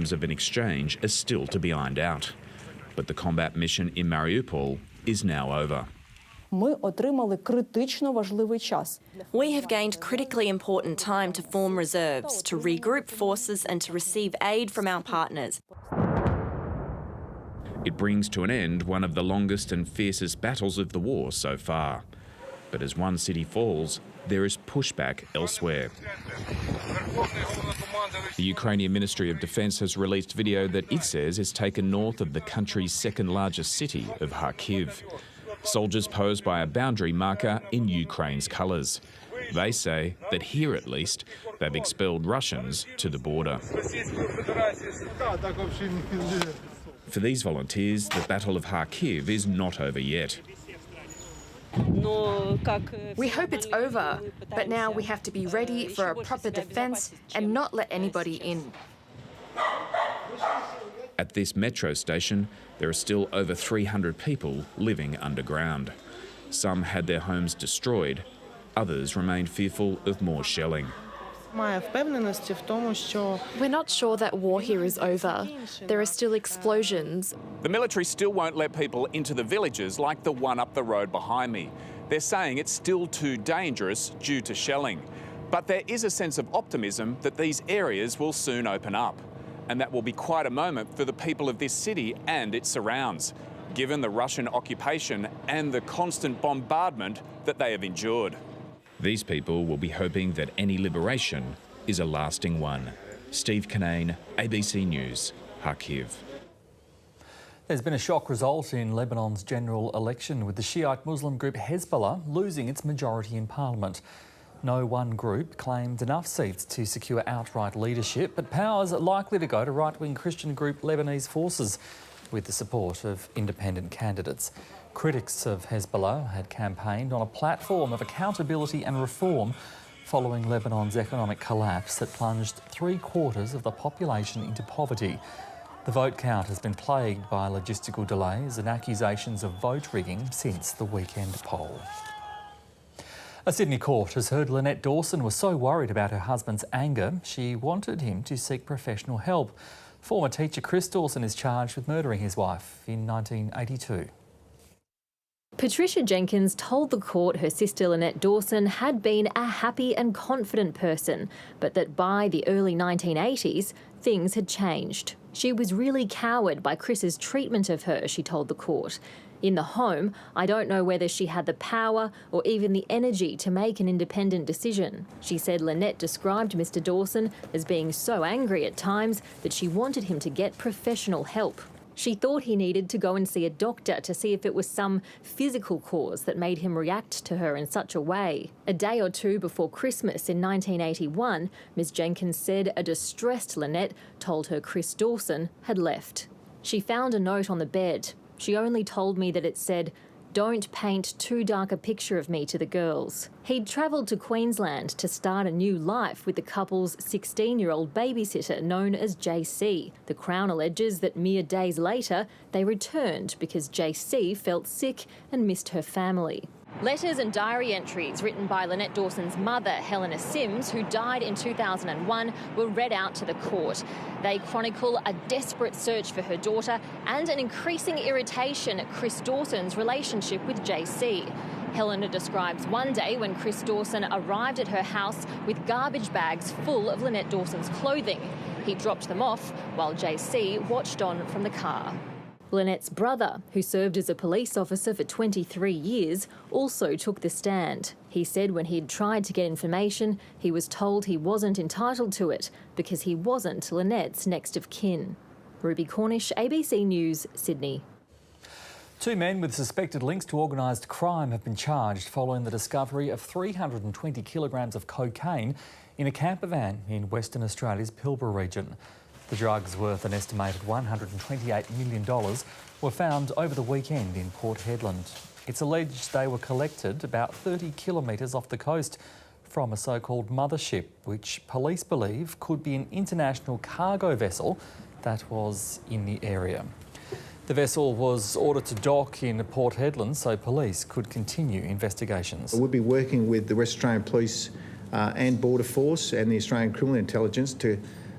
terms of an exchange are still to be ironed out. But the combat mission in Mariupol is now over. Ми отримали критично важливий час. We have gained critically important time to form reserves, to regroup forces and to receive aid from our partners. It brings to an end one of the longest and fiercest battles of the war so far. But as one city falls, there is pushback elsewhere. The Ukrainian Ministry of Defence has released video that it says is taken north of the country's second largest city of Kharkiv. Soldiers pose by a boundary marker in Ukraine's colours. They say that here at least they've expelled Russians to the border. For these volunteers, the Battle of Kharkiv is not over yet. We hope it's over, but now we have to be ready for a proper defence and not let anybody in. At this metro station, there are still over 300 people living underground. Some had their homes destroyed, others remain fearful of more shelling. We're not sure that war here is over. There are still explosions. The military still won't let people into the villages like the one up the road behind me. They're saying it's still too dangerous due to shelling. But there is a sense of optimism that these areas will soon open up. And that will be quite a moment for the people of this city and its surrounds, given the Russian occupation and the constant bombardment that they have endured. These people will be hoping that any liberation is a lasting one. Steve Kinane, ABC News, Kharkiv. There's been a shock result in Lebanon's general election, with the Shiite Muslim group Hezbollah losing its majority in parliament. No one group claimed enough seats to secure outright leadership, but power's likely to go to right-wing Christian group Lebanese Forces, with the support of independent candidates. Critics of Hezbollah had campaigned on a platform of accountability and reform following Lebanon's economic collapse that plunged 3/4 of the population into poverty. The vote count has been plagued by logistical delays and accusations of vote rigging since the weekend poll. A Sydney court has heard Lynette Dawson was so worried about her husband's anger, she wanted him to seek professional help. Former teacher Chris Dawson is charged with murdering his wife in 1982. Patricia Jenkins told the court her sister Lynette Dawson had been a happy and confident person, but that by the early 1980s, things had changed. She was really cowed by Chris's treatment of her, she told the court. In the home, I don't know whether she had the power or even the energy to make an independent decision. She said Lynette described Mr Dawson as being so angry at times that she wanted him to get professional help. She thought he needed to go and see a doctor to see if it was some physical cause that made him react to her in such a way. A day or two before Christmas in 1981, Ms Jenkins said a distressed Lynette told her Chris Dawson had left. She found a note on the bed. She only told me that it said, "Don't paint too dark a picture of me to the girls." He'd travelled to Queensland to start a new life with the couple's 16-year-old babysitter known as JC. The Crown alleges that mere days later, they returned because JC felt sick and missed her family. Letters and diary entries written by Lynette Dawson's mother, Helena Sims, who died in 2001, were read out to the court. They chronicle a desperate search for her daughter and an increasing irritation at Chris Dawson's relationship with JC. Helena describes one day when Chris Dawson arrived at her house with garbage bags full of Lynette Dawson's clothing. He dropped them off while JC watched on from the car. Lynette's brother, who served as a police officer for 23 years, also took the stand. He said when he'd tried to get information, he was told he wasn't entitled to it because he wasn't Lynette's next of kin. Ruby Cornish, ABC News, Sydney. 2 men with suspected links to organised crime have been charged following the discovery of 320 kilograms of cocaine in a camper van in Western Australia's Pilbara region. The drugs, worth an estimated $128 million, were found over the weekend in Port Hedland. It's alleged they were collected about 30 kilometres off the coast from a so-called mothership, which police believe could be an international cargo vessel that was in the area. The vessel was ordered to dock in Port Hedland so police could continue investigations. We'll be working with the West Australian Police and Border Force and the Australian Criminal Intelligence to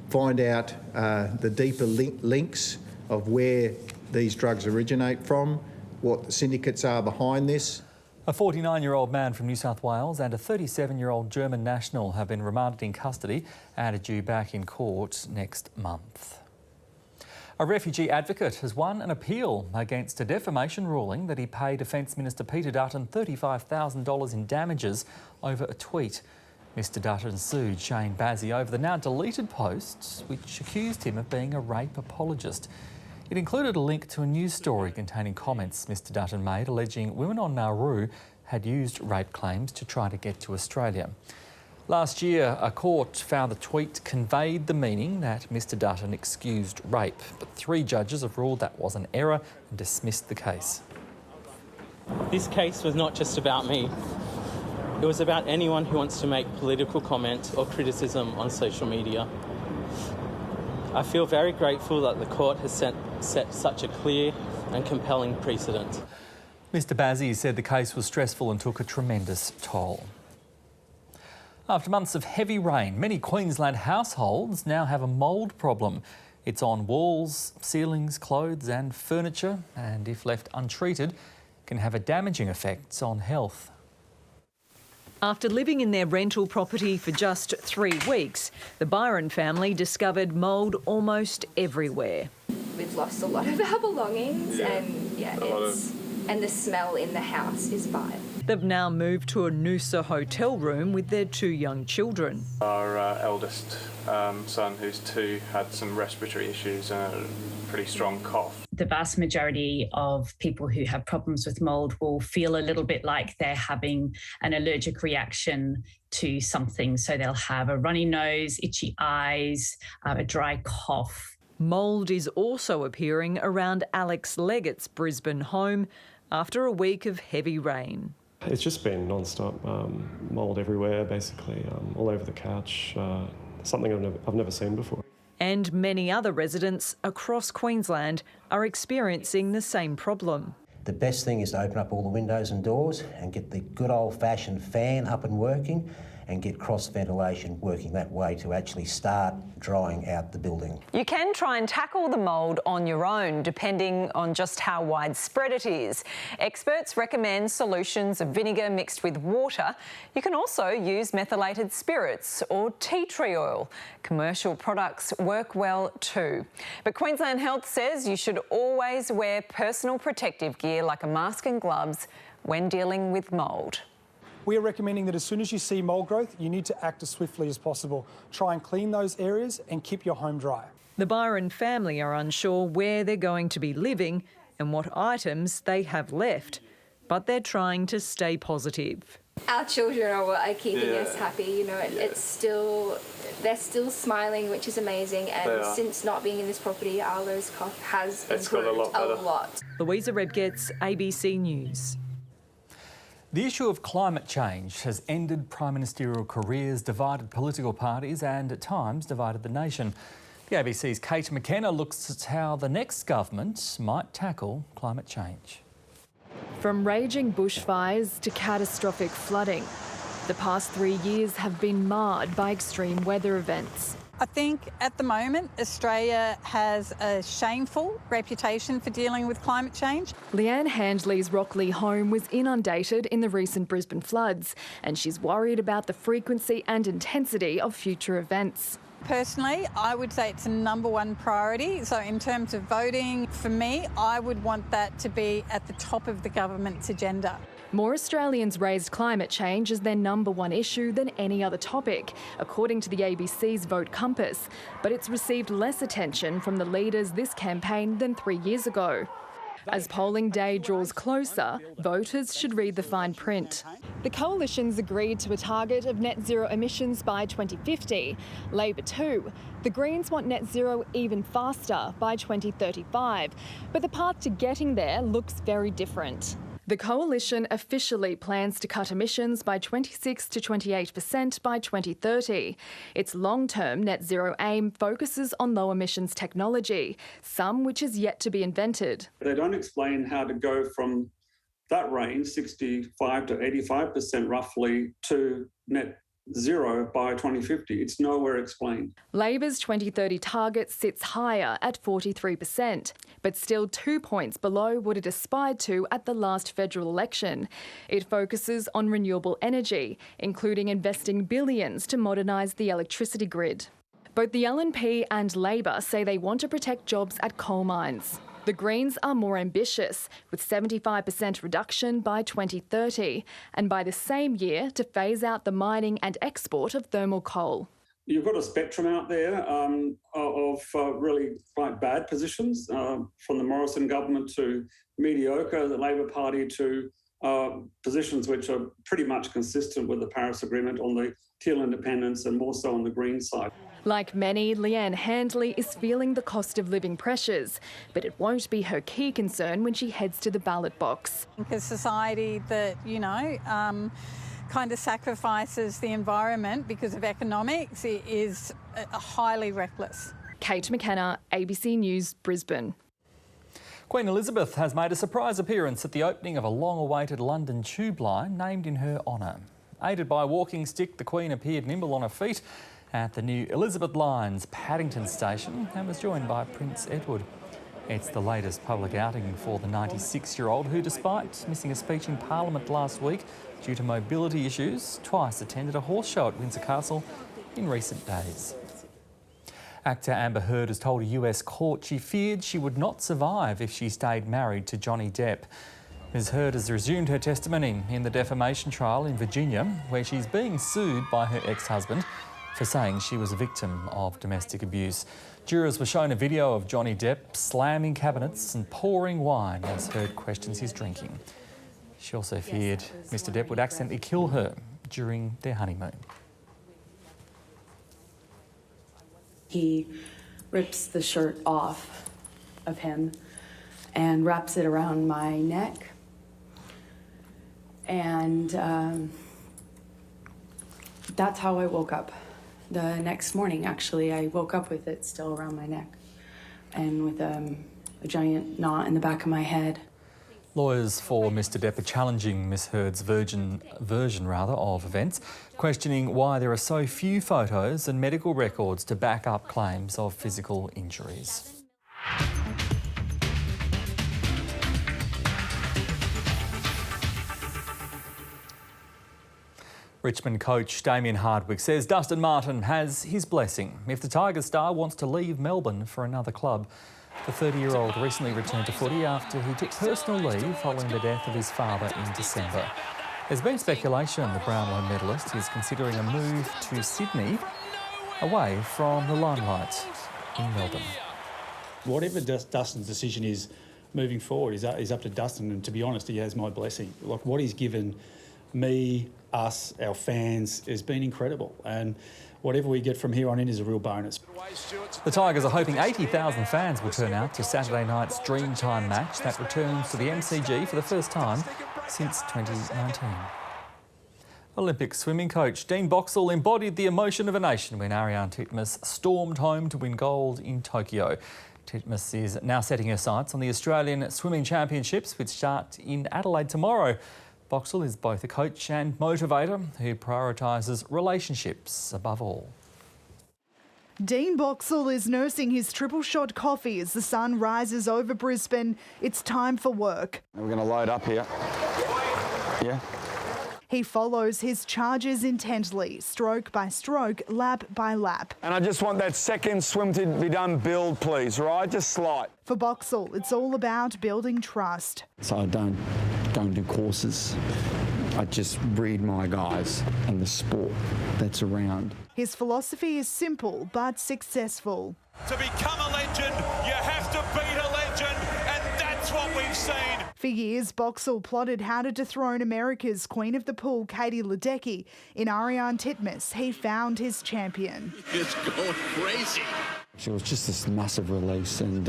find out the deeper links of where these drugs originate from, what the syndicates are behind this. A 49-year-old man from New South Wales and a 37-year-old German national have been remanded in custody and are due back in court next month. A refugee advocate has won an appeal against a defamation ruling that he paid Defence Minister Peter Dutton $35,000 in damages over a tweet. Mr Dutton sued Shane Bazzi over the now deleted posts which accused him of being a rape apologist. It included a link to a news story containing comments Mr Dutton made alleging women on Nauru had used rape claims to try to get to Australia. Last year, a court found the tweet conveyed the meaning that Mr Dutton excused rape, but 3 judges have ruled that was an error and dismissed the case. This case was not just about me. It was about anyone who wants to make political comment or criticism on social media. I feel very grateful that the court has set such a clear and compelling precedent. Mr Bazzi said the case was stressful and took a tremendous toll. After months of heavy rain, many Queensland households now have a mould problem. It's on walls, ceilings, clothes and furniture, and if left untreated, can have a damaging effect on health. After living in their rental property for just 3 weeks, the Byron family discovered mould almost everywhere. We've lost a lot of our belongings, and the smell in the house is vile. They've now moved to a Noosa hotel room with their 2 young children. Our eldest son, who's 2, had some respiratory issues and a pretty strong cough. The vast majority of people who have problems with mould will feel a little bit like they're having an allergic reaction to something. So they'll have a runny nose, itchy eyes, a dry cough. Mould is also appearing around Alex Leggett's Brisbane home after a week of heavy rain. It's just been non-stop, mould everywhere, basically, all over the couch, something I've never seen before. And many other residents across Queensland are experiencing the same problem. The best thing is to open up all the windows and doors and get the good old-fashioned fan up and working, and get cross ventilation working that way to actually start drying out the building. You can try and tackle the mould on your own, depending on just how widespread it is. Experts recommend solutions of vinegar mixed with water. You can also use methylated spirits or tea tree oil. Commercial products work well too. But Queensland Health says you should always wear personal protective gear like a mask and gloves when dealing with mould. We are recommending that as soon as you see mould growth, you need to act as swiftly as possible. Try and clean those areas and keep your home dry. The Byron family are unsure where they're going to be living and what items they have left, but they're trying to stay positive. Our children are what are keeping us happy. You know, they're still smiling, which is amazing. And since not being in this property, Arlo's cough has improved a lot. Louisa Rebgetz, ABC News. The issue of climate change has ended prime ministerial careers, divided political parties and, at times, divided the nation. The ABC's Kate McKenna looks at how the next government might tackle climate change. From raging bushfires to catastrophic flooding, the past 3 years have been marred by extreme weather events. I think at the moment Australia has a shameful reputation for dealing with climate change. Leanne Handley's Rockley home was inundated in the recent Brisbane floods, and she's worried about the frequency and intensity of future events. Personally, I would say it's a #1 priority. So in terms of voting, for me, I would want that to be at the top of the government's agenda. More Australians raised climate change as their #1 issue than any other topic, according to the ABC's Vote Compass. But it's received less attention from the leaders this campaign than 3 years ago. As polling day draws closer, voters should read the fine print. The Coalition's agreed to a target of net zero emissions by 2050. Labor too. The Greens want net zero even faster by 2035. But the path to getting there looks very different. The Coalition officially plans to cut emissions by 26 to 28% by 2030. Its long-term net zero aim focuses on low emissions technology, some which is yet to be invented. They don't explain how to go from that range, 65 to 85% roughly, to net zero by 2050. It's nowhere explained. Labor's 2030 target sits higher at 43%, but still 2 points below what it aspired to at the last federal election. It focuses on renewable energy, including investing billions to modernise the electricity grid. Both the LNP and Labor say they want to protect jobs at coal mines. The Greens are more ambitious, with 75% reduction by 2030, and by the same year to phase out the mining and export of thermal coal. You've got a spectrum out there of really quite bad positions, from the Morrison government to mediocre, the Labor Party to positions which are pretty much consistent with the Paris Agreement on the Teal independence and more so on the Green side. Like many, Leanne Handley is feeling the cost of living pressures, but it won't be her key concern when she heads to the ballot box. A society that, kind of sacrifices the environment because of economics is highly reckless. Kate McKenna, ABC News, Brisbane. Queen Elizabeth has made a surprise appearance at the opening of a long-awaited London tube line named in her honour. Aided by a walking stick, the Queen appeared nimble on her feet at the new Elizabeth Line's Paddington station and was joined by Prince Edward. It's the latest public outing for the 96-year-old who, despite missing a speech in Parliament last week due to mobility issues, twice attended a horse show at Windsor Castle in recent days. Actor Amber Heard has told a US court she feared she would not survive if she stayed married to Johnny Depp. Ms Heard has resumed her testimony in the defamation trial in Virginia, where she's being sued by her ex-husband for saying she was a victim of domestic abuse. Jurors were shown a video of Johnny Depp slamming cabinets and pouring wine as Heard questions his drinking. She also feared Mr Depp would accidentally kill her during their honeymoon. He rips the shirt off of him and wraps it around my neck. And that's how I woke up. The next morning, actually, I woke up with it still around my neck and with a giant knot in the back of my head. Lawyers for Mr Depp are challenging Ms Heard's version of events, questioning why there are so few photos and medical records to back up claims of physical injuries. Richmond coach Damien Hardwick says Dustin Martin has his blessing if the Tigers star wants to leave Melbourne for another club. The 30-year-old recently returned to footy after he took personal leave following the death of his father in December. There's been speculation the Brownlow medalist is considering a move to Sydney, away from the limelight in Melbourne. Whatever Dustin's decision is moving forward is up to Dustin, and to be honest, he has my blessing. Like, what he's given me, us, our fans, has been incredible, and whatever we get from here on in is a real bonus. The Tigers are hoping 80,000 fans will turn out to Saturday night's Dreamtime match that returns to the MCG for the first time since 2019. Olympic swimming coach Dean Boxall embodied the emotion of a nation when Ariarne Titmus stormed home to win gold in Tokyo. Titmus is now setting her sights on the Australian Swimming Championships, which start in Adelaide tomorrow. Boxall is both a coach and motivator who prioritises relationships above all. Dean Boxall is nursing his triple shot coffee as the sun rises over Brisbane. It's time for work. We're going to load up here. Yeah. He follows his charges intently, stroke by stroke, lap by lap. And I just want that second swim to be done build, please, right? Just slight. For Boxall, it's all about building trust. So I don't do courses. I just read my guys and the sport that's around. His philosophy is simple but successful. To become a legend, you have to beat a legend, and that's what we've seen. For years, Boxall plotted how to dethrone America's Queen of the Pool, Katie Ledecky. In Ariarne Titmus, he found his champion. It's going crazy. It was just this massive release, and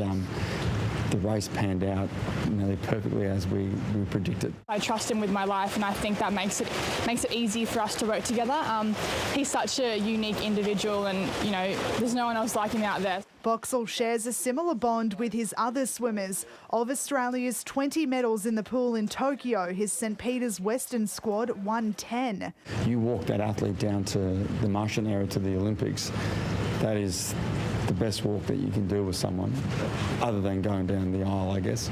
the race panned out nearly perfectly as we predicted. I trust him with my life, and I think that makes it easy for us to work together. He's such a unique individual, and you know, there's no one else like him out there. Boxall shares a similar bond with his other swimmers. Of Australia's 20 medals in the pool in Tokyo, his St Peter's Western squad won 10. You walk that athlete down to the Martian era to the Olympics, that is the best walk that you can do with someone, other than going down the aisle, I guess.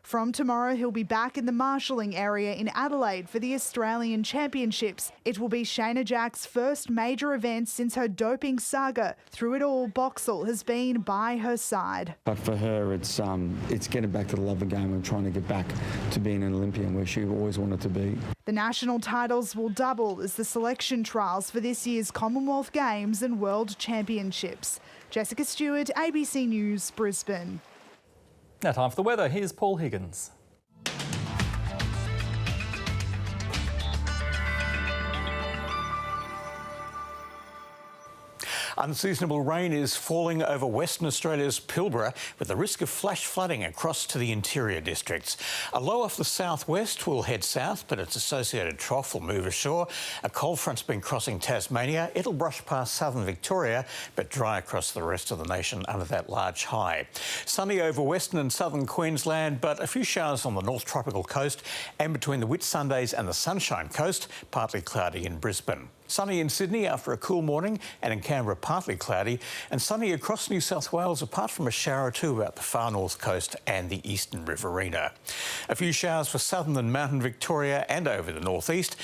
From tomorrow, he'll be back in the marshalling area in Adelaide for the Australian Championships. It will be Shayna Jack's first major event since her doping saga. Through it all, Boxall has been by her side. But for her, it's getting back to the love of the game and trying to get back to being an Olympian where she always wanted to be. The national titles will double as the selection trials for this year's Commonwealth Games and World Championships. Jessica Stewart, ABC News, Brisbane. Now time for the weather. Here's Paul Higgins. Unseasonable rain is falling over Western Australia's Pilbara with the risk of flash flooding across to the interior districts. A low off the southwest will head south, but its associated trough will move ashore. A cold front's been crossing Tasmania. It'll brush past southern Victoria, but dry across the rest of the nation under that large high. Sunny over western and southern Queensland, but a few showers on the North Tropical Coast and between the Whitsundays and the Sunshine Coast, partly cloudy in Brisbane. Sunny in Sydney after a cool morning, and in Canberra partly cloudy, and sunny across New South Wales apart from a shower or two about the far north coast and the eastern Riverina. A few showers for southern and mountain Victoria and over the northeast.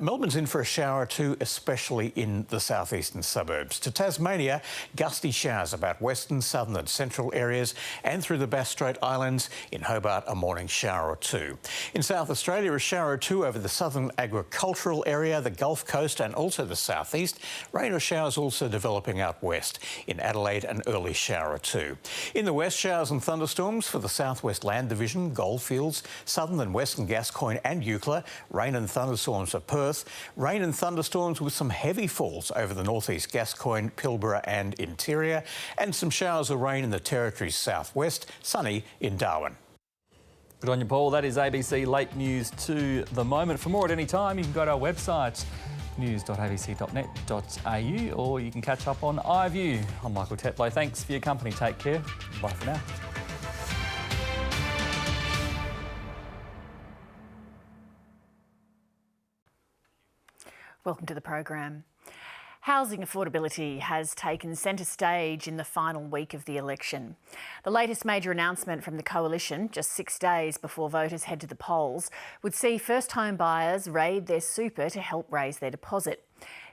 Melbourne's in for a shower or two, especially in the southeastern suburbs. To Tasmania, gusty showers about western, southern and central areas and through the Bass Strait Islands. In Hobart, a morning shower or two. In South Australia, a shower or two over the southern agricultural area, the Gulf Coast and also the southeast. Rain or showers also developing out west. In Adelaide, an early shower or two. In the west, showers and thunderstorms for the southwest land division, Goldfields, southern and western Gascoyne and Eucla. Rain and thunderstorms for Perth. Rain and thunderstorms with some heavy falls over the northeast Gascoyne, Pilbara and interior. And some showers or rain in the Territory's southwest. Sunny in Darwin. Good on you, Paul. That is ABC Late News to the moment. For more at any time, you can go to our website, news.abc.net.au, or you can catch up on iView. I'm Michael Tetlow. Thanks for your company. Take care. Bye for now. Welcome to the program. Housing affordability has taken centre stage in the final week of the election. The latest major announcement from the Coalition, just 6 days before voters head to the polls, would see first home buyers raid their super to help raise their deposit.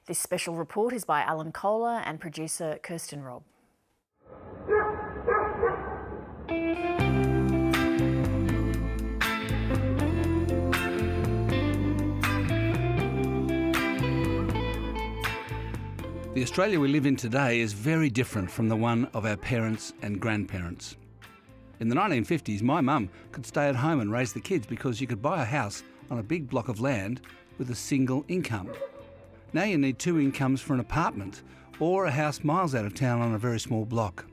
This special report is by Alan Kohler and producer Kirsten Robb. The Australia we live in today is very different from the one of our parents and grandparents. In the 1950s, my mum could stay at home and raise the kids because you could buy a house on a big block of land with a single income. Now you need two incomes for an apartment or a house miles out of town on a very small block.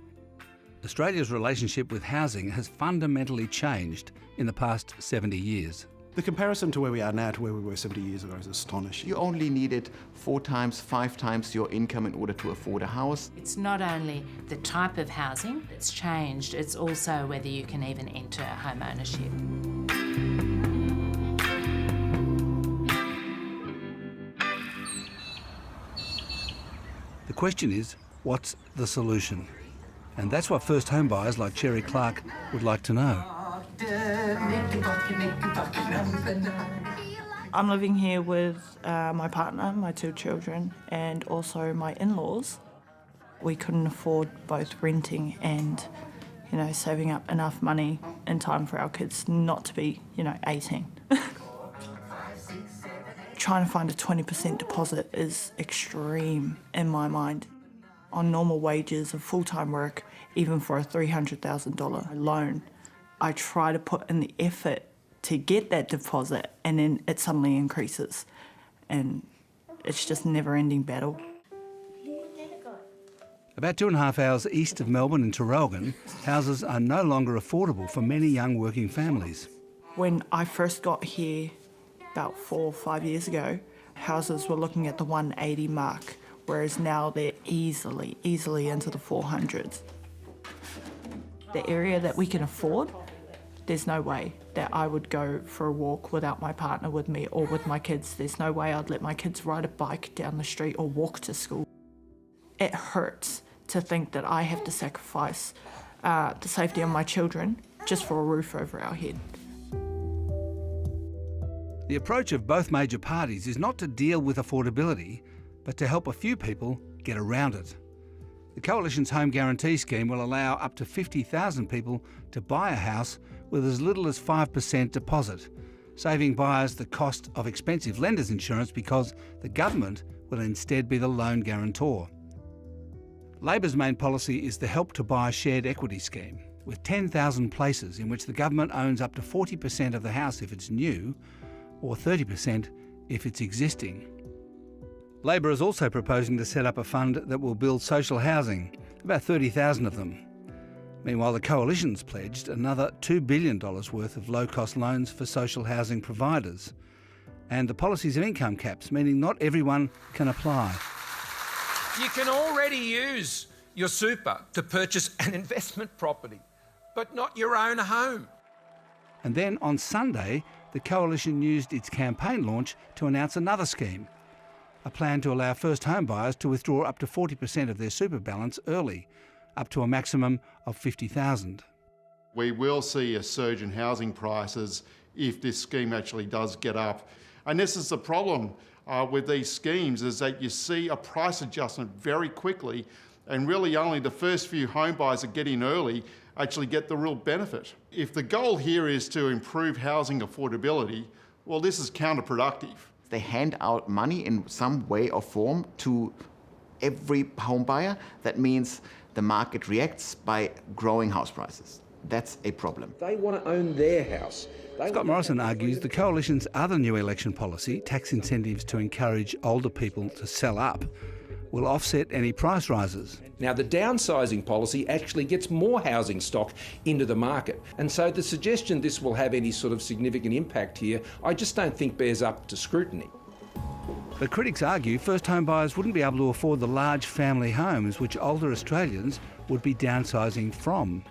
Australia's relationship with housing has fundamentally changed in the past 70 years. The comparison to where we are now to where we were 70 years ago is astonishing. You only needed 4 times, 5 times your income in order to afford a house. It's not only the type of housing that's changed, it's also whether you can even enter home ownership. The question is, what's the solution? And that's what first home buyers like Cherry Clark would like to know. I'm living here with my partner, my 2 children, and also my in-laws. We couldn't afford both renting and, saving up enough money in time for our kids not to be, 18. Trying to find a 20% deposit is extreme in my mind. On normal wages of full-time work, even for a $300,000 loan, I try to put in the effort to get that deposit, and then it suddenly increases. And it's just a never-ending battle. About 2.5 hours east of Melbourne in Traralgon, houses are no longer affordable for many young working families. When I first got here about 4 or 5 years ago, houses were looking at the 180 mark, whereas now they're easily into the 400s. The area that we can afford, there's no way that I would go for a walk without my partner with me or with my kids. There's no way I'd let my kids ride a bike down the street or walk to school. It hurts to think that I have to sacrifice the safety of my children just for a roof over our head. The approach of both major parties is not to deal with affordability, but to help a few people get around it. The Coalition's Home Guarantee Scheme will allow up to 50,000 people to buy a house with as little as 5% deposit, saving buyers the cost of expensive lenders insurance because the government will instead be the loan guarantor. Labor's main policy is the Help to Buy shared equity scheme, with 10,000 places in which the government owns up to 40% of the house if it's new, or 30% if it's existing. Labor is also proposing to set up a fund that will build social housing, about 30,000 of them. Meanwhile, the Coalition's pledged another $2 billion worth of low-cost loans for social housing providers. And the policies of income caps, meaning not everyone can apply. You can already use your super to purchase an investment property, but not your own home. And then on Sunday, the Coalition used its campaign launch to announce another scheme, a plan to allow first home buyers to withdraw up to 40% of their super balance early, up to a maximum of $50,000. We will see a surge in housing prices if this scheme actually does get up. And this is the problem with these schemes, is that you see a price adjustment very quickly, and really only the first few home buyers that get in early actually get the real benefit. If the goal here is to improve housing affordability, well, this is counterproductive. They hand out money in some way or form to every home buyer. That means the market reacts by growing house prices. That's a problem. They want to own their house. Scott Morrison argues the Coalition's other new election policy, tax incentives to encourage older people to sell up, will offset any price rises. Now, the downsizing policy actually gets more housing stock into the market. And so the suggestion this will have any sort of significant impact here, I just don't think bears up to scrutiny. But critics argue first home buyers wouldn't be able to afford the large family homes which older Australians would be downsizing from.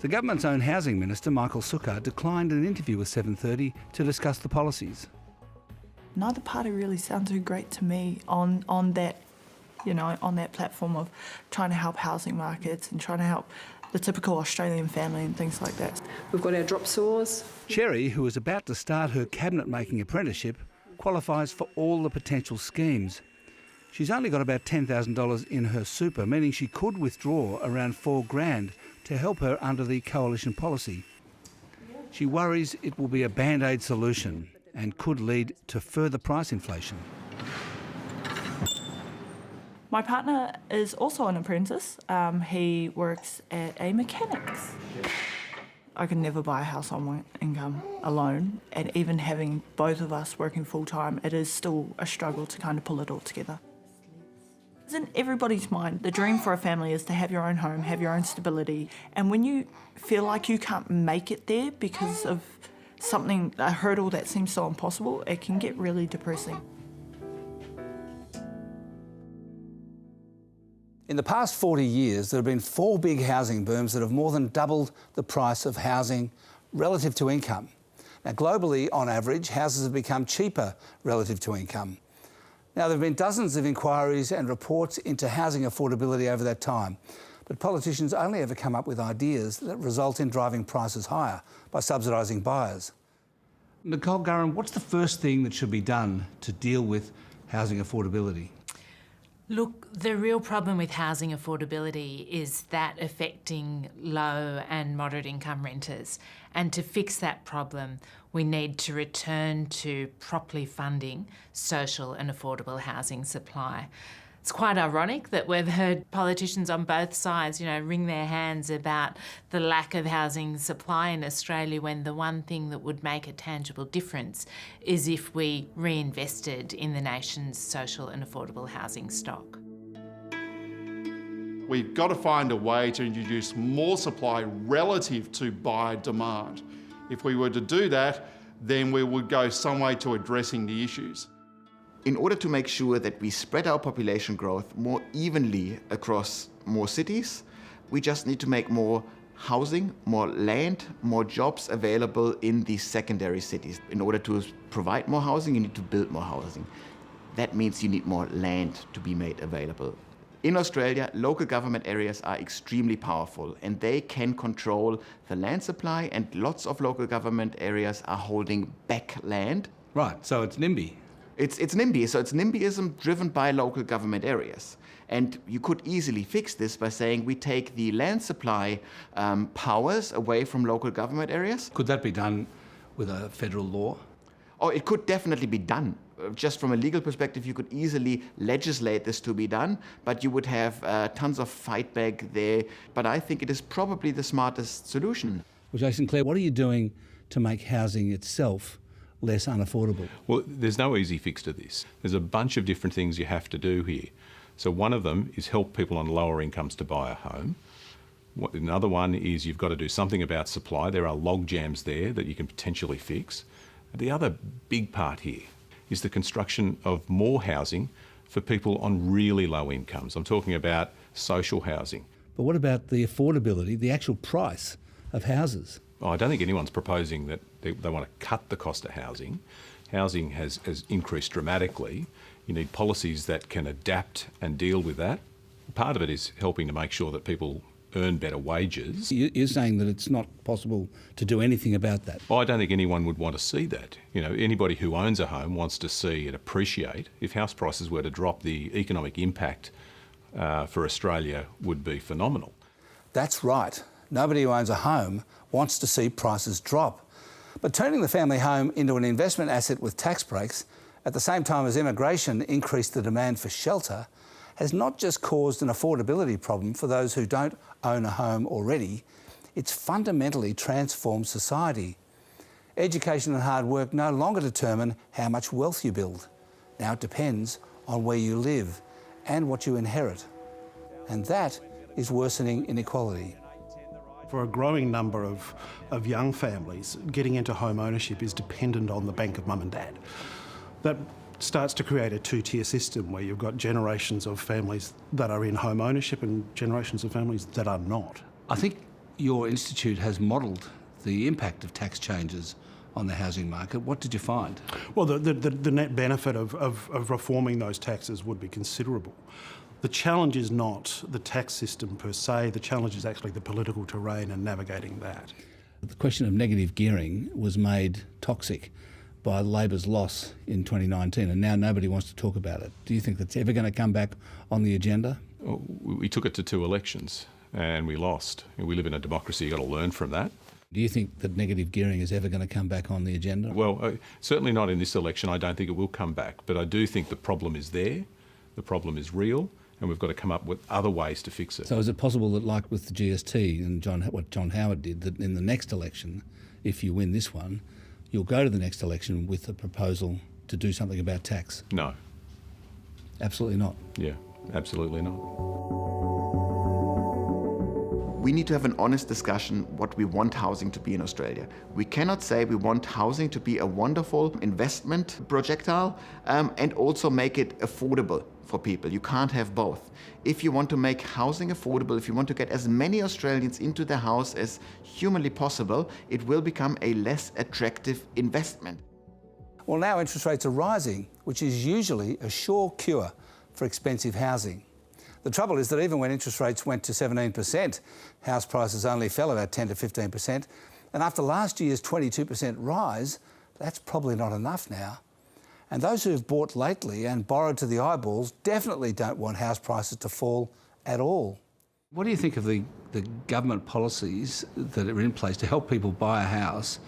The government's own housing minister, Michael Sukkar, declined an interview with 7:30 to discuss the policies. Neither party really sound too great to me on that, on that platform of trying to help housing markets and trying to help the typical Australian family and things like that. We've got our drop saws. Sherry, who is about to start her cabinet-making apprenticeship, qualifies for all the potential schemes. She's only got about $10,000 in her super, meaning she could withdraw around $4,000 to help her under the Coalition policy. She worries it will be a band-aid solution and could lead to further price inflation. My partner is also an apprentice. He works at a mechanics. I could never buy a house on my income alone, and even having both of us working full-time, it is still a struggle to kind of pull it all together. It's in everybody's mind. The dream for a family is to have your own home, have your own stability, and when you feel like you can't make it there because of a hurdle that seems so impossible, it can get really depressing. In the past 40 years, there have been 4 big housing booms that have more than doubled the price of housing relative to income. Now, globally, on average, houses have become cheaper relative to income. Now, there have been dozens of inquiries and reports into housing affordability over that time, but politicians only ever come up with ideas that result in driving prices higher by subsidising buyers. Nicole Gurran, what's the first thing that should be done to deal with housing affordability? Look, the real problem with housing affordability is that affecting low and moderate income renters. And to fix that problem, we need to return to properly funding social and affordable housing supply. It's quite ironic that we've heard politicians on both sides, wring their hands about the lack of housing supply in Australia when the one thing that would make a tangible difference is if we reinvested in the nation's social and affordable housing stock. We've got to find a way to introduce more supply relative to buyer demand. If we were to do that, then we would go some way to addressing the issues. In order to make sure that we spread our population growth more evenly across more cities, we just need to make more housing, more land, more jobs available in these secondary cities. In order to provide more housing, you need to build more housing. That means you need more land to be made available. In Australia, local government areas are extremely powerful and they can control the land supply, and lots of local government areas are holding back land. Right, so it's NIMBY. It's NIMBY, so it's NIMBYism driven by local government areas. And you could easily fix this by saying we take the land supply powers away from local government areas. Could that be done with a federal law? Oh, it could definitely be done. Just from a legal perspective, you could easily legislate this to be done, but you would have tons of fight back there. But I think it is probably the smartest solution. Well, Jason Clare, what are you doing to make housing itself less unaffordable? Well, there's no easy fix to this. There's a bunch of different things you have to do here. So one of them is help people on lower incomes to buy a home. Another one is you've got to do something about supply. There are log jams there that you can potentially fix. The other big part here is the construction of more housing for people on really low incomes. I'm talking about social housing. But what about the affordability, the actual price of houses? I don't think anyone's proposing that they want to cut the cost of housing. Housing has increased dramatically. You need policies that can adapt and deal with that. Part of it is helping to make sure that people earn better wages. You're saying that it's not possible to do anything about that? I don't think anyone would want to see that. You know, anybody who owns a home wants to see it appreciate. If house prices were to drop, the economic impact for Australia would be phenomenal. That's right. Nobody who owns a home wants to see prices drop. But turning the family home into an investment asset with tax breaks, at the same time as immigration increased the demand for shelter, has not just caused an affordability problem for those who don't own a home already, it's fundamentally transformed society. Education and hard work no longer determine how much wealth you build. Now it depends on where you live and what you inherit. And that is worsening inequality. For a growing number of young families, getting into home ownership is dependent on the bank of mum and dad. That starts to create a two-tier system where you've got generations of families that are in home ownership and generations of families that are not. I think your institute has modelled the impact of tax changes on the housing market. What did you find? Well, the net benefit of reforming those taxes would be considerable. The challenge is not the tax system per se, the challenge is actually the political terrain and navigating that. The question of negative gearing was made toxic by Labor's loss in 2019, and now nobody wants to talk about it. Do you think that's ever going to come back on the agenda? Well, we took it to 2 elections and we lost. We live in a democracy, you've got to learn from that. Do you think that negative gearing is ever going to come back on the agenda? Well, certainly not in this election. I don't think it will come back, but I do think the problem is there, the problem is real, and we've got to come up with other ways to fix it. So is it possible that, like with the GST and what John Howard did, that in the next election, if you win this one, you'll go to the next election with a proposal to do something about tax? No. Absolutely not? Yeah, absolutely not. We need to have an honest discussion what we want housing to be in Australia. We cannot say we want housing to be a wonderful investment projectile and also make it affordable for people. You can't have both. If you want to make housing affordable, if you want to get as many Australians into their house as humanly possible, it will become a less attractive investment. Well, now interest rates are rising, which is usually a sure cure for expensive housing. The trouble is that even when interest rates went to 17%, house prices only fell about 10 to 15%. And after last year's 22% rise, that's probably not enough now. And those who have bought lately and borrowed to the eyeballs definitely don't want house prices to fall at all. What do you think of the government policies that are in place to help people buy a house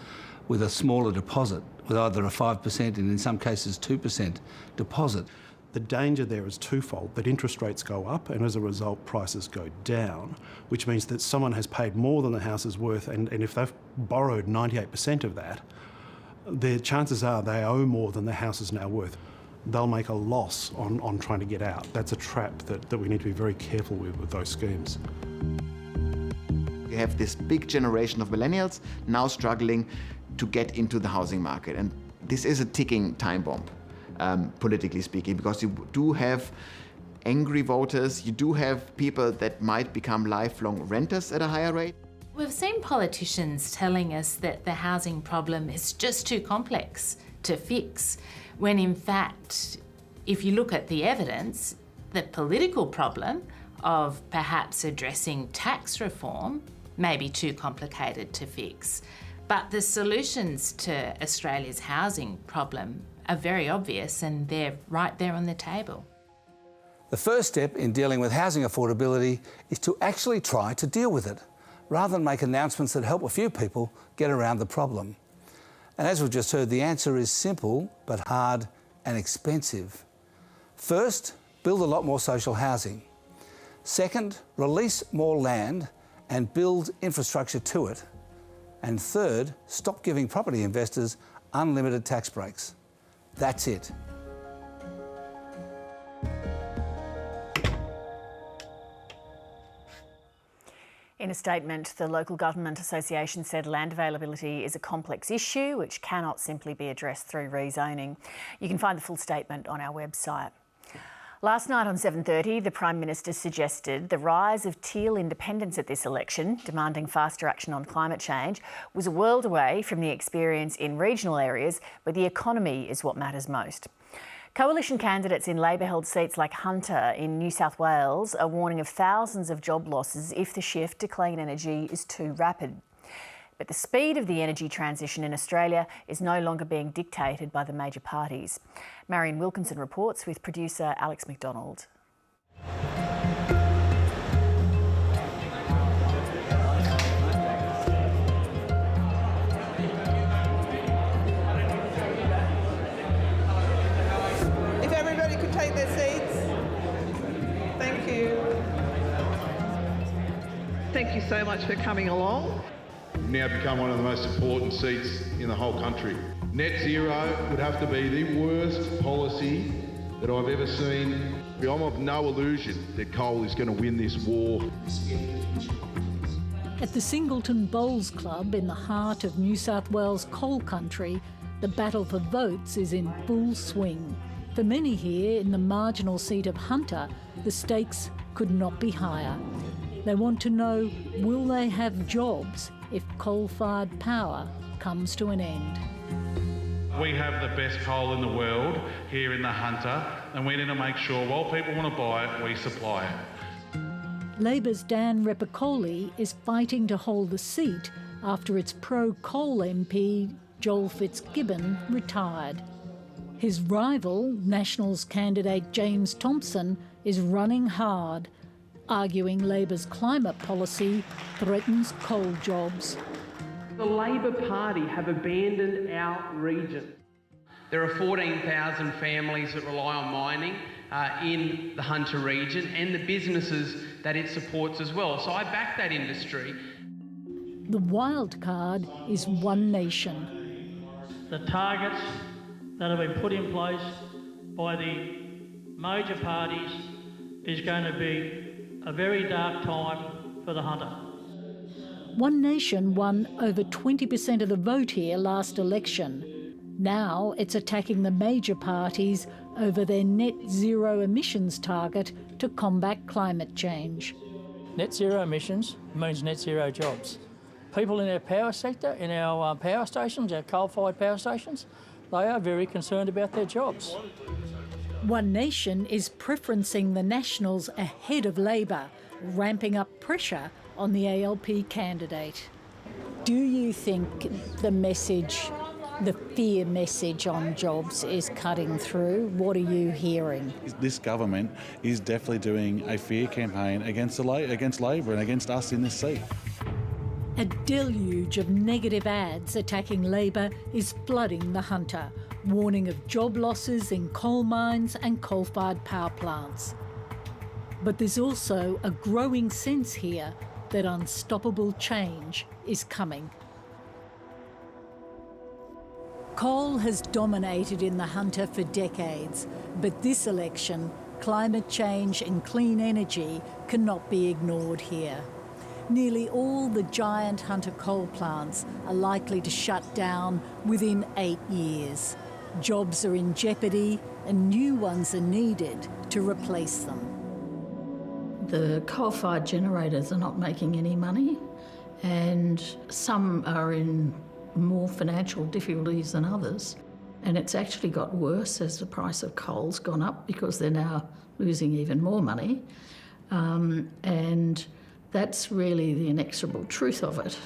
with a smaller deposit, with either a 5% and in some cases 2% deposit? The danger there is twofold, that interest rates go up and as a result prices go down, which means that someone has paid more than the house is worth, and if they've borrowed 98% of that, the chances are they owe more than the house is now worth. they'll make a loss on trying to get out. That's a trap that we need to be very careful with those schemes. You have this big generation of millennials now struggling to get into the housing market. And this is a ticking time bomb, politically speaking, because you do have angry voters, you do have people that might become lifelong renters at a higher rate. We've seen politicians telling us that the housing problem is just too complex to fix, when in fact, if you look at the evidence, the political problem of perhaps addressing tax reform may be too complicated to fix. But the solutions to Australia's housing problem are very obvious and they're right there on the table. The first step in dealing with housing affordability is to actually try to deal with it, rather than make announcements that help a few people get around the problem. And as we've just heard, the answer is simple, but hard and expensive. First, build a lot more social housing. Second, release more land and build infrastructure to it. And third, stop giving property investors unlimited tax breaks. That's it. In a statement, the Local Government Association said land availability is a complex issue which cannot simply be addressed through rezoning. You can find the full statement on our website. Last night on 7:30, the Prime Minister suggested the rise of teal independents at this election, demanding faster action on climate change, was a world away from the experience in regional areas where the economy is what matters most. Coalition candidates in Labor-held seats like Hunter in New South Wales are warning of thousands of job losses if the shift to clean energy is too rapid. But the speed of the energy transition in Australia is no longer being dictated by the major parties. Marion Wilkinson reports with producer Alex McDonald. If everybody could take their seats. Thank you. Thank you so much for coming along. We've now become one of the most important seats in the whole country. Net zero would have to be the worst policy that I've ever seen. I'm of no illusion that coal is going to win this war. At the Singleton Bowls Club in the heart of New South Wales coal country, the battle for votes is in full swing. For many here in the marginal seat of Hunter, the stakes could not be higher. They want to know, will they have jobs if coal-fired power comes to an end? We have the best coal in the world here in the Hunter, and we need to make sure while people want to buy it, we supply it. Labor's Dan Repicoli is fighting to hold the seat after its pro-coal MP, Joel Fitzgibbon, retired. His rival, Nationals candidate James Thompson, is running hard, arguing Labor's climate policy threatens coal jobs. The Labor Party have abandoned our region. There are 14,000 families that rely on mining in the Hunter region and the businesses that it supports as well. So I back that industry. The wild card is One Nation. The targets that have been put in place by the major parties is going to be a very dark time for the Hunter. One Nation won over 20% of the vote here last election. Now it's attacking the major parties over their net zero emissions target to combat climate change. Net zero emissions means net zero jobs. People in our power sector, in our power stations, our coal-fired power stations, they are very concerned about their jobs. One Nation is preferencing the Nationals ahead of Labor, ramping up pressure on the ALP candidate. Do you think the message, the fear message on jobs is cutting through? What are you hearing? This government is definitely doing a fear campaign against Labor and against us in this seat. A deluge of negative ads attacking Labor is flooding the Hunter, warning of job losses in coal mines and coal-fired power plants. But there's also a growing sense here that unstoppable change is coming. Coal has dominated in the Hunter for decades, but this election, climate change and clean energy cannot be ignored here. Nearly all the giant Hunter coal plants are likely to shut down within 8 years. Jobs are in jeopardy and new ones are needed to replace them. The coal-fired generators are not making any money, and some are in more financial difficulties than others. And it's actually got worse as the price of coal's gone up because they're now losing even more money. And that's really the inexorable truth of it.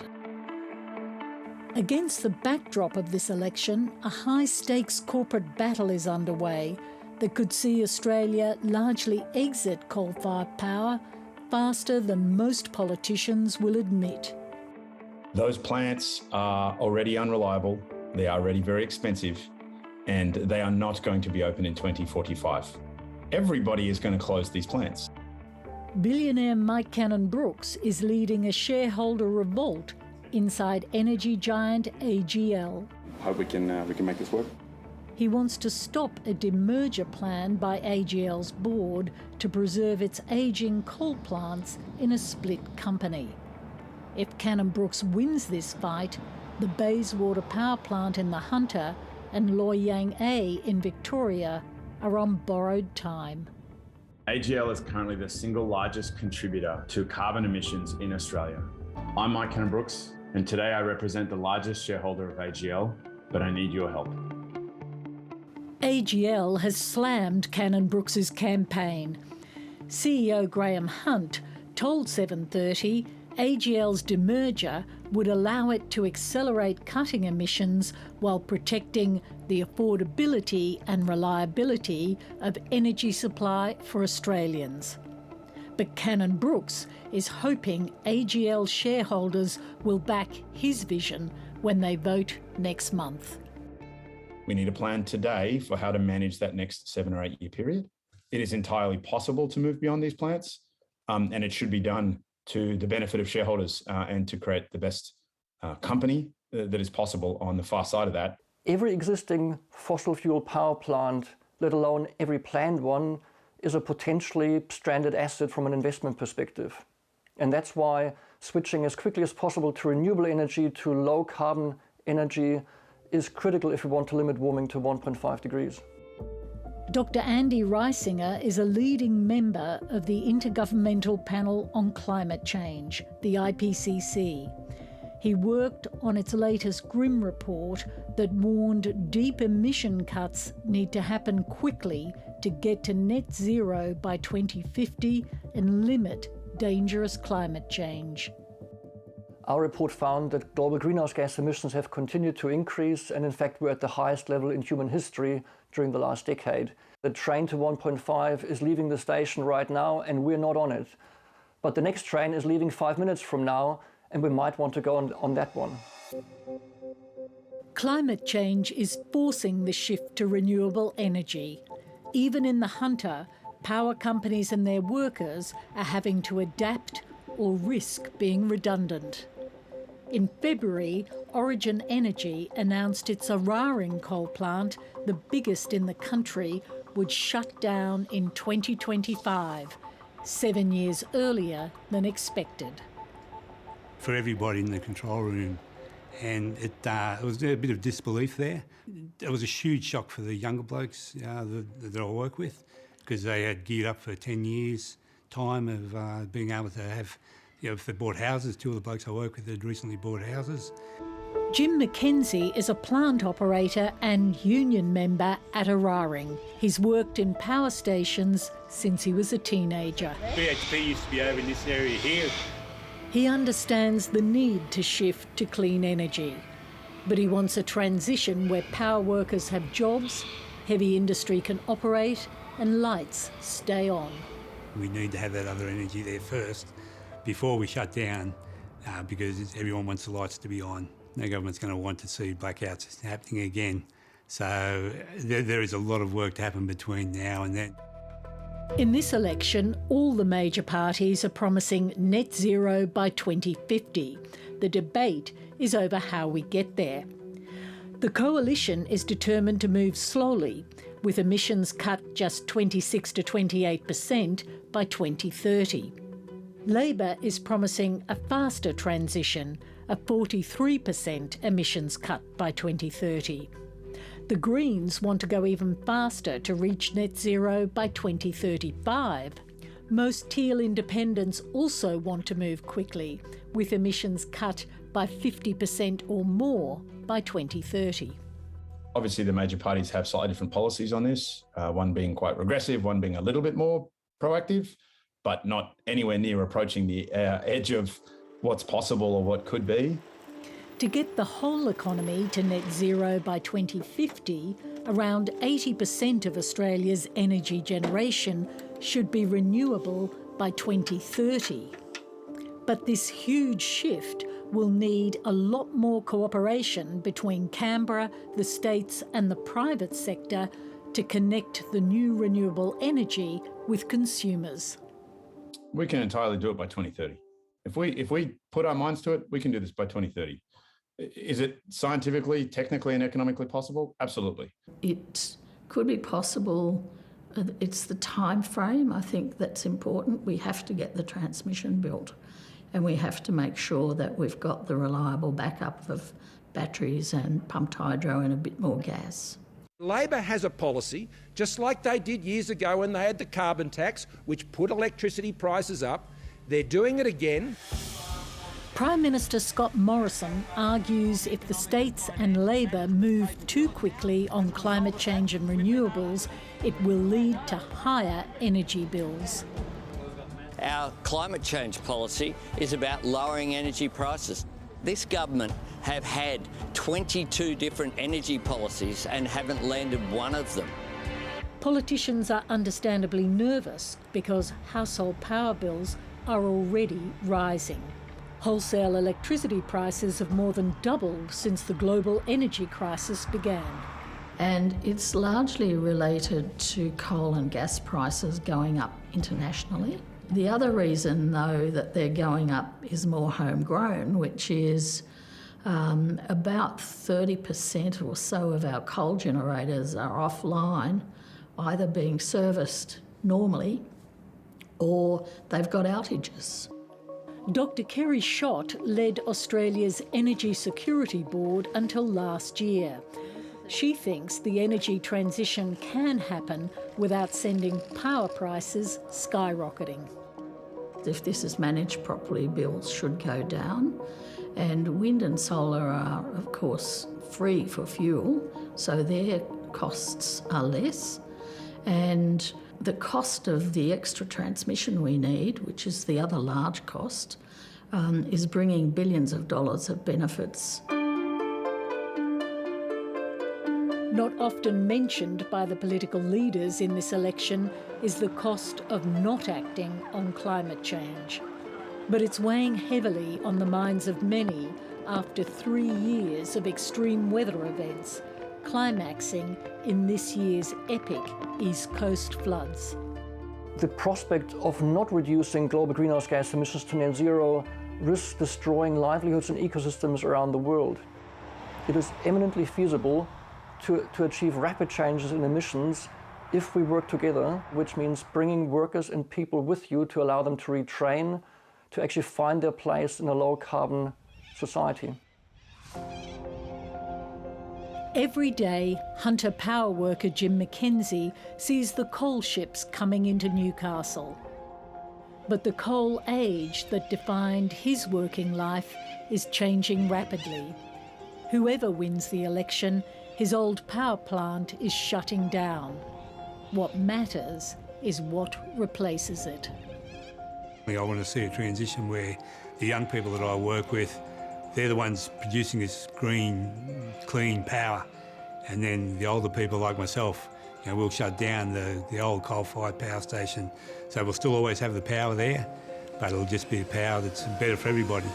Against the backdrop of this election, a high-stakes corporate battle is underway that could see Australia largely exit coal-fired power faster than most politicians will admit. Those plants are already unreliable, they are already very expensive, and they are not going to be open in 2045. Everybody is going to close these plants. Billionaire Mike Cannon-Brookes is leading a shareholder revolt inside energy giant AGL. Hope we can make this work. He wants to stop a demerger plan by AGL's board to preserve its ageing coal plants in a split company. If Cannon-Brookes wins this fight, the Bayswater power plant in the Hunter and Loy Yang A in Victoria are on borrowed time. AGL is currently the single largest contributor to carbon emissions in Australia. I'm Mike Cannon-Brookes, and today I represent the largest shareholder of AGL, but I need your help. AGL has slammed Cannon-Brookes' campaign. CEO Graham Hunt told 730 AGL's demerger would allow it to accelerate cutting emissions while protecting the affordability and reliability of energy supply for Australians. But Cannon-Brookes is hoping AGL shareholders will back his vision when they vote next month. We need a plan today for how to manage that next 7 or 8 year period. It is entirely possible to move beyond these plants, and it should be done to the benefit of shareholders and to create the best company that is possible on the far side of that. Every existing fossil fuel power plant, let alone every planned one, is a potentially stranded asset from an investment perspective. And that's why switching as quickly as possible to renewable energy, to low carbon energy, is critical if we want to limit warming to 1.5 degrees. Dr. Andy Reisinger is a leading member of the Intergovernmental Panel on Climate Change, the IPCC. He worked on its latest GRIM report that warned deep emission cuts need to happen quickly to get to net zero by 2050 and limit dangerous climate change. Our report found that global greenhouse gas emissions have continued to increase, and in fact we're at the highest level in human history during the last decade. The train to 1.5 is leaving the station right now and we're not on it. But the next train is leaving 5 minutes from now and we might want to go on that one. Climate change is forcing the shift to renewable energy. Even in the Hunter, power companies and their workers are having to adapt or risk being redundant. In February, Origin Energy announced its Eraring coal plant, the biggest in the country, would shut down in 2025, 7 years earlier than expected. For everybody in the control room, and it was a bit of disbelief there. It was a huge shock for the younger blokes that I work with, because they had geared up for 10 years' time of being able to have, if they bought houses, 2 of the blokes I work with had recently bought houses. Jim McKenzie is a plant operator and union member at Eraring. He's worked in power stations since he was a teenager. BHP used to be over in this area here. He understands the need to shift to clean energy, but he wants a transition where power workers have jobs, heavy industry can operate, and lights stay on. We need to have that other energy there first before we shut down, because everyone wants the lights to be on. No government's going to want to see blackouts happening again. So there is a lot of work to happen between now and then. In this election, all the major parties are promising net zero by 2050. The debate is over how we get there. The coalition is determined to move slowly, with emissions cut just 26 to 28% by 2030. Labor is promising a faster transition, a 43% emissions cut by 2030. The Greens want to go even faster to reach net zero by 2035. Most Teal independents also want to move quickly, with emissions cut by 50% or more by 2030. Obviously, the major parties have slightly different policies on this, one being quite regressive, one being a little bit more proactive, but not anywhere near approaching the edge of what's possible or what could be. To get the whole economy to net zero by 2050, around 80% of Australia's energy generation should be renewable by 2030. But this huge shift will need a lot more cooperation between Canberra, the states and the private sector to connect the new renewable energy with consumers. We can entirely do it by 2030. If we put our minds to it, we can do this by 2030. Is it scientifically, technically and economically possible? Absolutely. It could be possible. It's the time frame, I think, that's important. We have to get the transmission built and we have to make sure that we've got the reliable backup of batteries and pumped hydro and a bit more gas. Labor has a policy, just like they did years ago when they had the carbon tax, which put electricity prices up. They're doing it again. Prime Minister Scott Morrison argues if the states and Labor move too quickly on climate change and renewables, it will lead to higher energy bills. Our climate change policy is about lowering energy prices. This government have had 22 different energy policies and haven't landed one of them. Politicians are understandably nervous because household power bills are already rising. Wholesale electricity prices have more than doubled since the global energy crisis began. And it's largely related to coal and gas prices going up internationally. The other reason, though, that they're going up is more homegrown, which is about 30% or so of our coal generators are offline, either being serviced normally or they've got outages. Dr Kerry Schott led Australia's Energy Security Board until last year. She thinks the energy transition can happen without sending power prices skyrocketing. If this is managed properly, bills should go down. And wind and solar are, of course, free for fuel, so their costs are less. And the cost of the extra transmission we need, which is the other large cost, is bringing billions of dollars of benefits. Not often mentioned by the political leaders in this election is the cost of not acting on climate change. But it's weighing heavily on the minds of many after 3 years of extreme weather events, climaxing in this year's epic East Coast floods. The prospect of not reducing global greenhouse gas emissions to net zero risks destroying livelihoods and ecosystems around the world. It is eminently feasible to achieve rapid changes in emissions if we work together, which means bringing workers and people with you to allow them to retrain, to actually find their place in a low-carbon society. Every day, Hunter power worker Jim McKenzie sees the coal ships coming into Newcastle. But the coal age that defined his working life is changing rapidly. Whoever wins the election, his old power plant is shutting down. What matters is what replaces it. I want to see a transition where the young people that I work with, they're the ones producing this green, clean power. And then the older people like myself, we'll shut down the old coal-fired power station. So we'll still always have the power there, but it'll just be a power that's better for everybody.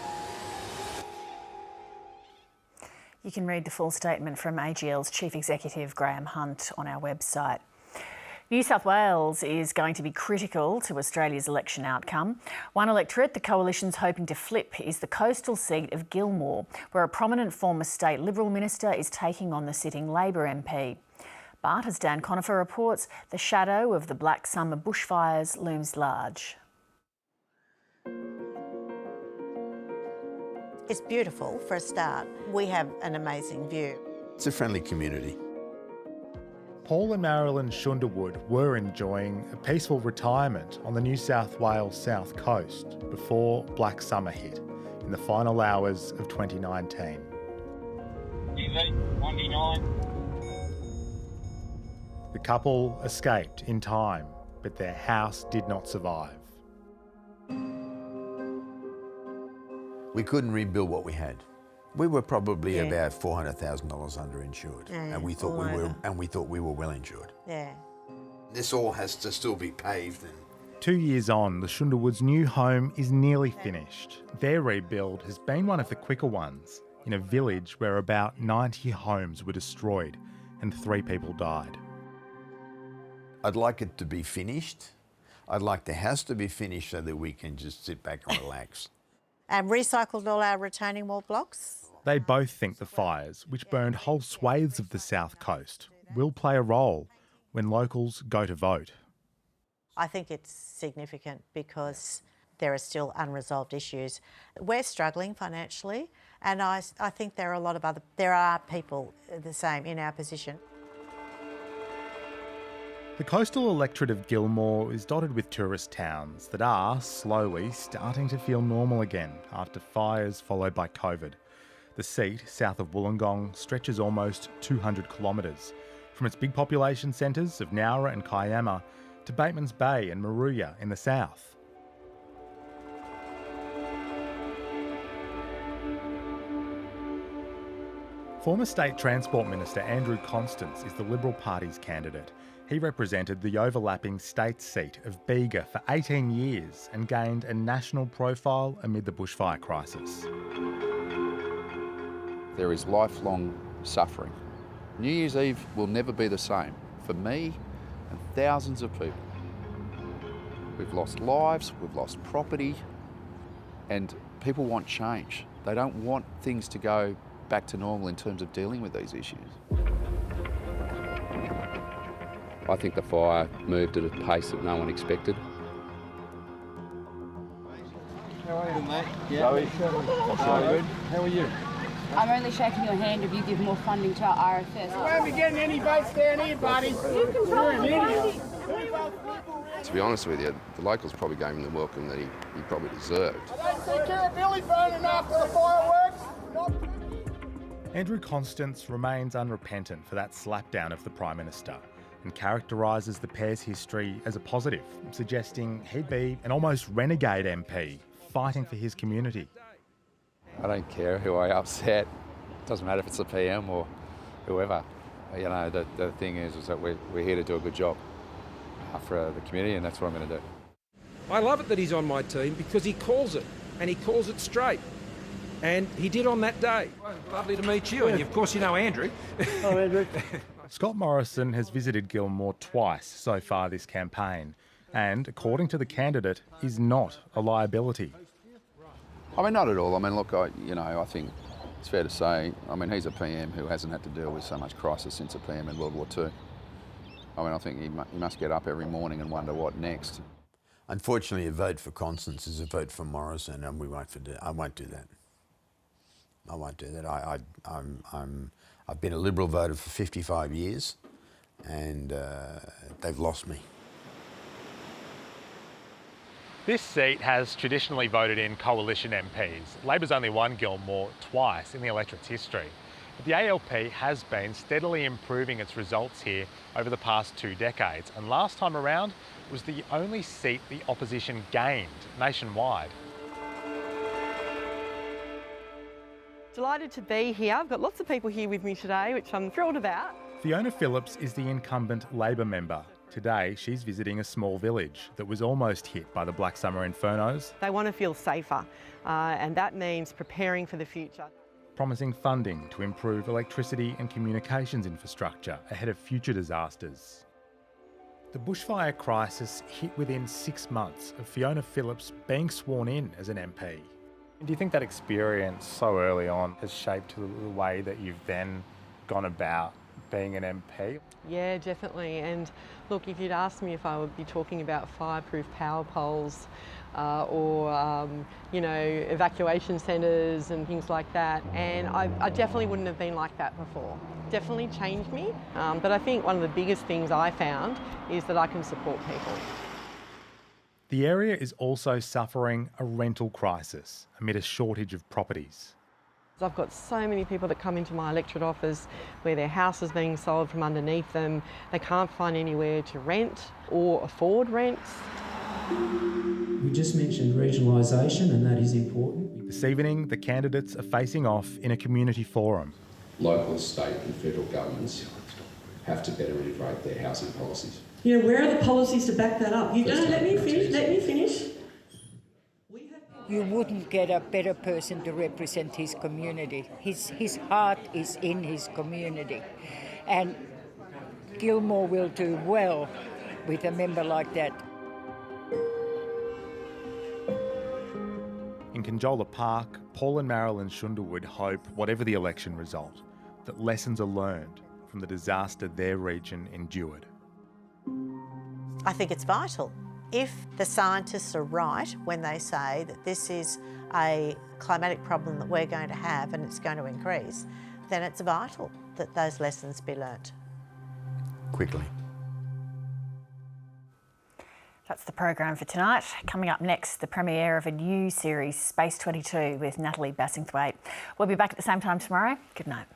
You can read the full statement from AGL's Chief Executive Graham Hunt on our website. New South Wales is going to be critical to Australia's election outcome. One electorate the Coalition's hoping to flip is the coastal seat of Gilmore, where a prominent former state Liberal minister is taking on the sitting Labor MP. But, as Dan Conifer reports, the shadow of the Black Summer bushfires looms large. It's beautiful for a start. We have an amazing view. It's a friendly community. Paul and Marilyn Shunderwood were enjoying a peaceful retirement on the New South Wales south coast before Black Summer hit in the final hours of 2019. The couple escaped in time, but their house did not survive. We couldn't rebuild what we had. We were probably about $400,000 underinsured, and we thought we were well insured. Yeah. This all has to still be paved. 2 years on, the Shunderwoods' new home is nearly finished. Their rebuild has been one of the quicker ones, in a village where about 90 homes were destroyed and 3 people died. I'd like it to be finished. I'd like the house to be finished so that we can just sit back and relax. And recycled all our retaining wall blocks. They both think the fires, which burned whole swathes of the south coast, will play a role when locals go to vote. I think it's significant because there are still unresolved issues. We're struggling financially, and I think there are people the same in our position. The coastal electorate of Gilmore is dotted with tourist towns that are slowly starting to feel normal again after fires followed by COVID. The seat, south of Wollongong, stretches almost 200 kilometres, from its big population centres of Nowra and Kiama to Bateman's Bay and Moruya in the south. Former State Transport Minister Andrew Constance is the Liberal Party's candidate. He represented the overlapping state seat of Bega for 18 years and gained a national profile amid the bushfire crisis. There is lifelong suffering. New Year's Eve will never be the same for me and thousands of people. We've lost lives, we've lost property, and people want change. They don't want things to go back to normal in terms of dealing with these issues. I think the fire moved at a pace that no one expected. How are you, mate? Yeah. Good. How are you? I'm only shaking your hand if you give more funding to our RFS. You won't be getting any votes down here, buddy. You're an idiot. To be honest with you, the locals probably gave him the welcome that he probably deserved. I don't see Billy burning after the fireworks. Andrew Constance remains unrepentant for that slapdown of the Prime Minister and characterises the pair's history as a positive, suggesting he'd be an almost renegade MP fighting for his community. I don't care who I upset. It doesn't matter if it's the PM or whoever. You know, the thing is that we're here to do a good job for the community, and that's what I'm going to do. I love it that he's on my team because he calls it, and he calls it straight. And he did on that day. Well, lovely to meet you, and of course you know Andrew. Oh, Andrew. Scott Morrison has visited Gilmore twice so far this campaign, and according to the candidate, is not a liability. I mean, not at all. I mean, look, I think it's fair to say, I mean, he's a PM who hasn't had to deal with so much crisis since a PM in World War II. I mean, I think he must get up every morning and wonder what next. Unfortunately, a vote for Constance is a vote for Morrison, and I won't do that. I won't do that. I've been a Liberal voter for 55 years, and they've lost me. This seat has traditionally voted in coalition MPs. Labor's only won Gilmore twice in the electorate's history. But the ALP has been steadily improving its results here over the past 2 decades, and last time around it was the only seat the opposition gained nationwide. Delighted to be here. I've got lots of people here with me today, which I'm thrilled about. Fiona Phillips is the incumbent Labor member. Today, she's visiting a small village that was almost hit by the Black Summer infernos. They want to feel safer, and that means preparing for the future. Promising funding to improve electricity and communications infrastructure ahead of future disasters. The bushfire crisis hit within 6 months of Fiona Phillips being sworn in as an MP. Do you think that experience so early on has shaped the way that you've then gone about being an MP? Yeah, definitely. And look, if you'd asked me if I would be talking about fireproof power poles or evacuation centres and things like that, and I definitely wouldn't have been like that before. Definitely changed me. But I think one of the biggest things I found is that I can support people. The area is also suffering a rental crisis amid a shortage of properties. I've got so many people that come into my electorate office where their house is being sold from underneath them. They can't find anywhere to rent or afford rents. We just mentioned regionalisation, and that is important. This evening, the candidates are facing off in a community forum. Local, state and federal governments have to better integrate their housing policies. You know, where are the policies to back that up? You don't let me finish. You wouldn't get a better person to represent his community. His heart is in his community. And Gilmore will do well with a member like that. In Conjola Park, Paul and Marilyn Shunderwood hope, whatever the election result, that lessons are learned from the disaster their region endured. I think it's vital. If the scientists are right when they say that this is a climatic problem that we're going to have and it's going to increase, then it's vital that those lessons be learnt. Quickly. That's the program for tonight. Coming up next, the premiere of a new series, Space 22, with Natalie Bassingthwaite. We'll be back at the same time tomorrow. Good night.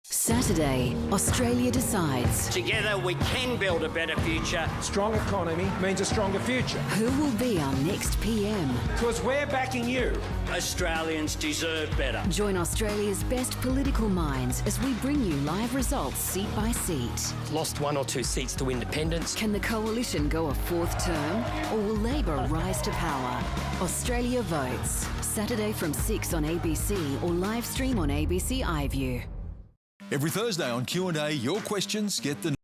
Saturday, Australia decides. Together we can build a better future. Strong economy means a stronger future. Who will be our next PM? Because we're backing you. Australians deserve better. Join Australia's best political minds as we bring you live results seat by seat. Lost 1 or 2 seats to independents. Can the coalition go a 4th term? Or will Labor rise to power? Australia votes. Saturday from 6 on ABC or live stream on ABC iView. Every Thursday on Q&A, your questions get the